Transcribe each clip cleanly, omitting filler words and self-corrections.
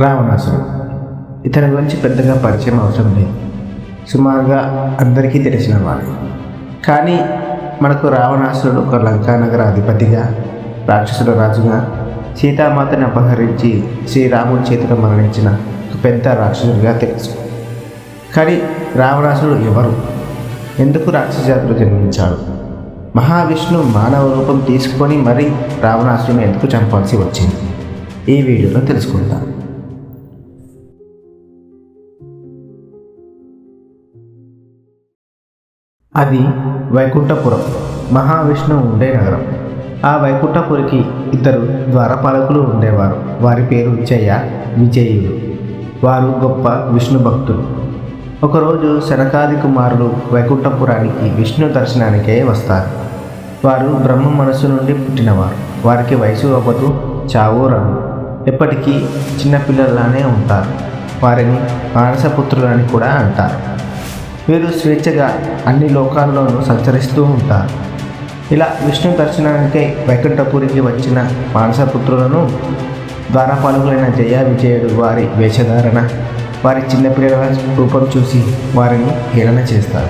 రావణాసురుడు. ఇతని గురించి పెద్దగా పరిచయం అవసరం లేదు, సుమారుగా అందరికీ తెలిసిన వాడు. కానీ మనకు రావణాసురుడు ఒక లంకానగర అధిపతిగా, రాక్షసుల రాజుగా, సీతామాతని అపహరించి శ్రీరాముడి చేతిలో మరణించిన ఒక పెద్ద రాక్షసుడిగా తెలుసు. కానీ రావణాసురుడు ఎవరు? ఎందుకు రాక్షస జాతిలో జన్మించాడు? మహావిష్ణు మానవ రూపం తీసుకొని మరీ రావణాసురుని ఎందుకు చంపాల్సి వచ్చింది? ఈ వీడియోలో తెలుసుకుందాం. అది వైకుంఠపురం, మహావిష్ణువు ఉండే నగరం. ఆ వైకుంఠపురికి ఇద్దరు ద్వారపాలకులు ఉండేవారు. వారి పేరు జయ, విజయుడు. వారు గొప్ప విష్ణు భక్తులు. ఒకరోజు శనకాది కుమారులు వైకుంఠపురానికి విష్ణు దర్శనానికే వస్తారు. వారు బ్రహ్మ మనస్సు నుండి పుట్టినవారు. వారికి వయసు అవ్వదు, చావు రాదు, ఎప్పటికీ చిన్నపిల్లలానే ఉంటారు. వారిని మానసపుత్రులని కూడా అంటారు. వీరు స్వేచ్ఛగా అన్ని లోకాల్లోనూ సంచరిస్తూ ఉంటారు. ఇలా విష్ణు దర్శనానికై వైకుంఠపురికి వచ్చిన మానసపుత్రులను ద్వారపాలకులైన జయ, విజయుడు వారి వేషధారణ, వారి చిన్నపిల్లల రూపం చూసి వారిని హేళన చేస్తారు.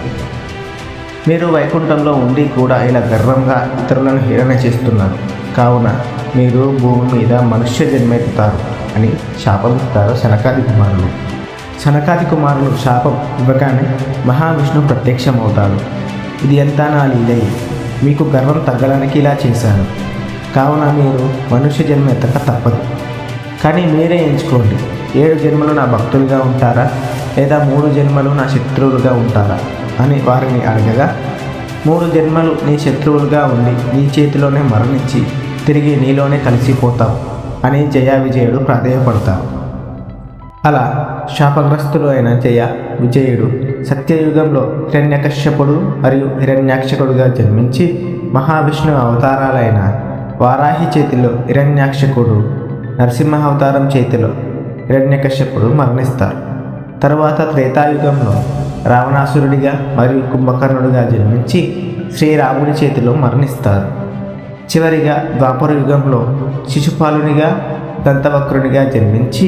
మీరు వైకుంఠంలో ఉండి కూడా ఇలా గర్వంగా ఇతరులను హేళన చేస్తున్నారు, కావున మీరు భూమి మీద మనుష్య జన్మెత్తుతారు అని శాపమిస్తారు శనకాది కుమారులు. శనకాది కుమారులు శాపం ఇవ్వగానే మహావిష్ణువు ప్రత్యక్షమవుతాడు. ఇది ఎంత నా లీలయ్య, మీకు గర్వం తగ్గడానికి ఇలా చేశాను, కావున మీరు మనుష్య జన్మ ఎత్తక తప్పదు. కానీ మీరే ఎంచుకోండి, 7 జన్మలు నా భక్తులుగా ఉంటారా, లేదా 3 జన్మలు నా శత్రువులుగా ఉంటారా అని వారిని అడగగా, 3 జన్మలు నీ శత్రువులుగా ఉండి నీ చేతిలోనే మరణించి తిరిగి నీలోనే కలిసిపోతావు అని జయ, విజయుడు ప్రాధేయపడతారు. అలా శాపగ్రస్తుడు అయిన జయ, విజయుడు సత్యయుగంలో హిరణ్యకశ్యపుడు మరియు హిరణ్యాక్షకుడుగా జన్మించి మహావిష్ణువు అవతారాలైన వారాహి చేతిలో హిరణ్యాక్షకుడు, నరసింహ అవతారం చేతిలో హిరణ్యకశ్యపుడు మరణిస్తారు. తరువాత త్రేతాయుగంలో రావణాసురుడిగా మరియు కుంభకర్ణుడిగా జన్మించి శ్రీరాముడి చేతిలో మరణిస్తారు. చివరిగా ద్వాపర యుగంలో శిశుపాలునిగా, దంతవక్రునిగా జన్మించి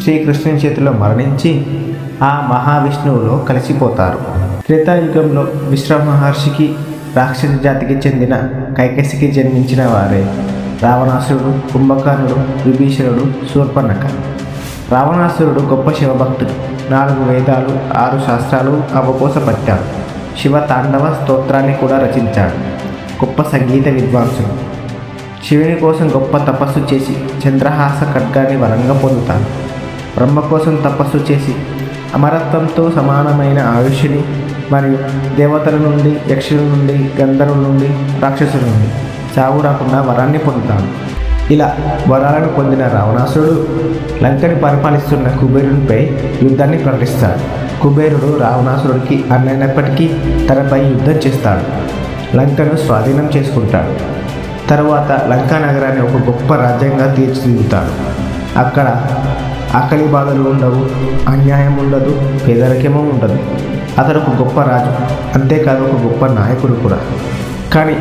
శ్రీకృష్ణుని చేతిలో మరణించి ఆ మహావిష్ణువులో కలిసిపోతారు. త్రేతాయుగంలో విశ్వ మహర్షికి రాక్షస జాతికి చెందిన కైకసికి జన్మించిన వారే రావణాసురుడు, కుంభకర్ణుడు, విభీషణుడు, శూర్పణఖ. రావణాసురుడు గొప్ప శివభక్తుడు. 4 వేదాలు, 6 శాస్త్రాలు అవపోసపట్టాడు. శివ తాండవ స్తోత్రాన్ని కూడా రచించాడు. గొప్ప సంగీత విద్వాంసుడు. శివుని కోసం గొప్ప తపస్సు చేసి చంద్రహాస ఖడ్గాన్ని వరంగా పొందుతాడు. బ్రహ్మ కోసం తపస్సు చేసి అమరత్వంతో సమానమైన ఆయుష్ని మరియు దేవతల నుండి, యక్షుల నుండి, గంధర్వుల నుండి, రాక్షసుల నుండి చావు రాకుండా వరాన్ని పొందుతాడు. ఇలా వరాలను పొందిన రావణాసురుడు లంకని పరిపాలిస్తున్న కుబేరునిపై యుద్ధాన్ని ప్రకటిస్తాడు. కుబేరుడు రావణాసురుడికి అన్నైనప్పటికీ తనపై యుద్ధం చేస్తాడు. లంకను స్వాధీనం చేసుకుంటాడు. తరువాత లంకా నగరాన్ని ఒక గొప్ప రాజ్యంగా తీర్చిదిద్దుతాడు. అక్కడ ఆకలి బాధలు ఉండవు, అన్యాయం ఉండదు, పేదరికము ఉండదు. అతడు ఒక గొప్ప రాజు, అంతేకాదు ఒక గొప్ప నాయకుడు కూడా. కానీ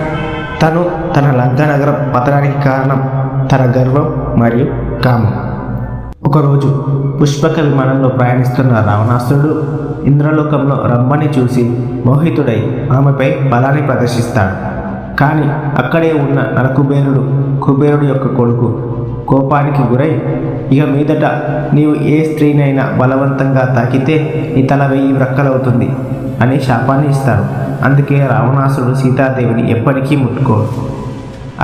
తన లంకా నగరం పతనానికి కారణం తన గర్వం మరియు కామం. ఒకరోజు పుష్పక విమానంలో ప్రయాణిస్తున్న రావణాసురుడు ఇంద్రలోకంలో రంభని చూసి మోహితుడై ఆమెపై బలాన్ని ప్రదర్శిస్తాడు. కానీ అక్కడే ఉన్న నలకుబేరుడు, కుబేరుడు యొక్క కొడుకు, కోపానికి గురై ఇక మీదట నీవు ఏ స్త్రీనైనా బలవంతంగా తాకితే నీ తల 1000 వ్రక్కలవుతుంది అని శాపాన్ని ఇస్తాడు. అందుకే రావణాసురుడు సీతాదేవిని ఎప్పటికీ ముట్టుకోడు.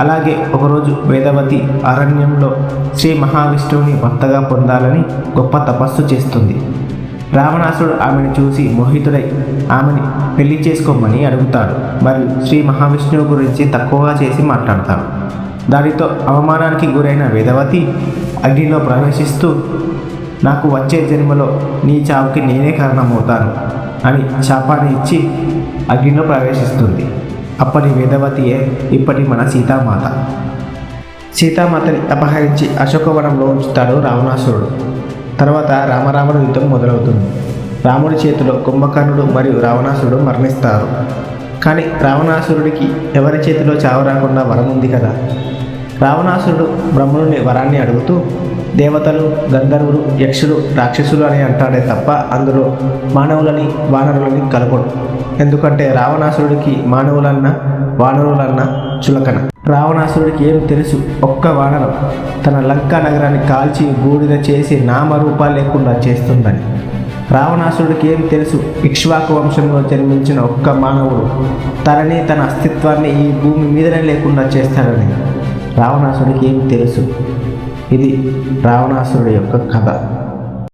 అలాగే ఒకరోజు వేదవతి అరణ్యంలో శ్రీ మహావిష్ణువుని భర్తగా పొందాలని గొప్ప తపస్సు చేస్తుంది. రావణాసురుడు ఆమెను చూసి మోహితుడై ఆమెని పెళ్లి చేసుకోమని అడుగుతాడు మరియు శ్రీ మహావిష్ణువు గురించి తక్కువగా చేసి మాట్లాడతాడు. దానితో అవమానానికి గురైన వేదవతి అగ్నిలో ప్రవేశిస్తూ నాకు వచ్చే జన్మలో నీ చావుకి నేనే కారణమవుతాను అని శాపాన్ని ఇచ్చి అగ్నిలో ప్రవేశిస్తుంది. అప్పటి వేదవతియే ఇప్పటి మన సీతామాత. సీతామాతని అపహరించి అశోకవనంలో ఉంచుతాడు రావణాసురుడు. తర్వాత రామరావణ యుద్ధం మొదలవుతుంది. రాముడి చేతిలో కుంభకర్ణుడు మరియు రావణాసురుడు మరణిస్తారు. కానీ రావణాసురుడికి ఎవరి చేతిలో చావు రాకుండా వరం ఉంది కదా. రావణాసురుడు బ్రహ్మణుని వరాన్ని అడుగుతూ దేవతలు, గంధర్వులు, యక్షులు, రాక్షసులు అని అంటాడే తప్ప అందులో మానవులని వానరులని కలపడు. ఎందుకంటే రావణాసురుడికి మానవులన్నా వానరులన్నా చులకన. రావణాసురుడికి ఏం తెలుసు? ఒక్క వానరం తన లంకా నగరాన్ని కాల్చి బూడిద చేసి నామరూపాలు లేకుండా చేస్తుందని. రావణాసురుడికి ఏం తెలుసు? ఇక్ష్వాకు వంశంలో జన్మించిన ఒక్క మానవుడు తనని, తన అస్తిత్వాన్ని ఈ భూమి మీదనే లేకుండా చేస్తాడని రావణాసురుడికి ఏం తెలుసు? ఇది రావణాసురుడి యొక్క కథ.